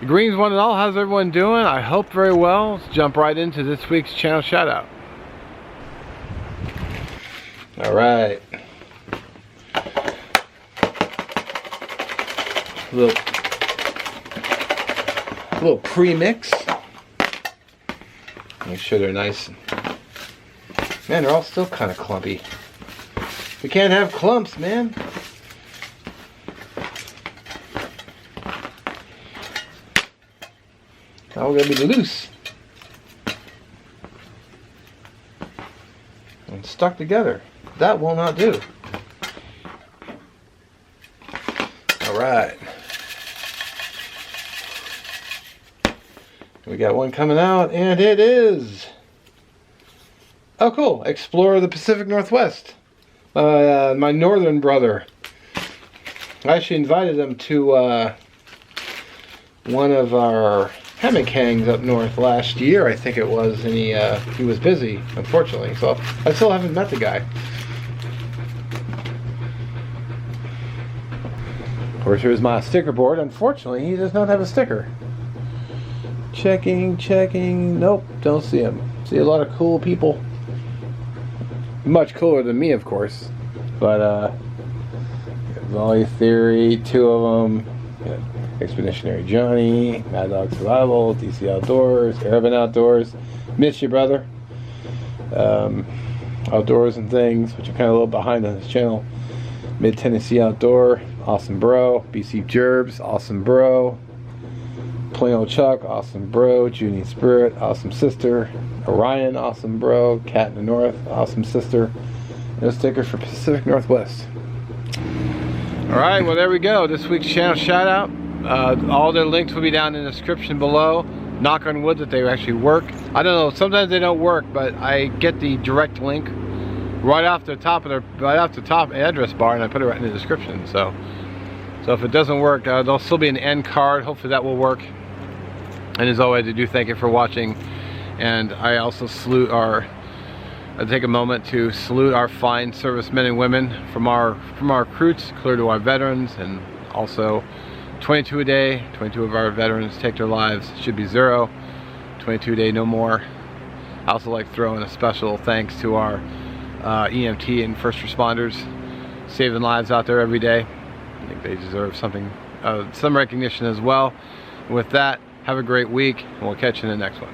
Greens one and all, how's everyone doing? I hope very well. Let's jump right into this week's channel shout out. All right. A little pre-mix. Make sure they're nice. Man, they're all still kind of clumpy. We can't have clumps, man. Now we're gonna be loose and stuck together. That will not do. All right. We got one coming out, and it is, oh cool, Explorer of the Pacific Northwest. My northern brother. I actually invited him to one of our hammock hangs up north last year, I think it was, and he was busy, unfortunately, so I still haven't met the guy. Of course, here's my sticker board. Unfortunately, he does not have a sticker. Checking, nope, don't see him. See a lot of cool people. Much cooler than me, of course, but Volley Theory, 2 of them. Expeditionary Johnny, Mad Dog Survival, DC Outdoors, Aravan Outdoors, miss you, brother. Outdoors and Things, which are kind of a little behind on this channel. Mid Tennessee Outdoor, awesome bro. BC Gerbs, awesome bro. Plain Old Chuck, awesome bro. Junie Spirit, awesome sister. Orion, awesome bro. Cat in the North, awesome sister. And a sticker for Pacific Northwest. Alright, well there we go. This week's channel shout out. All their links will be down in the description below. Knock on wood that they actually work. I don't know, sometimes they don't work, but I get the direct link right off the top address bar, and I put it right in the description. So if it doesn't work, there'll still be an end card. Hopefully that will work. And as always, I do thank you for watching. And I also I take a moment to salute our fine servicemen and women, from our recruits clear to our veterans, and also 22 a day. 22 of our veterans take their lives. Should be 0. 22 a day, no more. I also like to throw in a special thanks to our EMT and first responders, saving lives out there every day. I think they deserve something, some recognition as well. And with that, have a great week, and we'll catch you in the next one.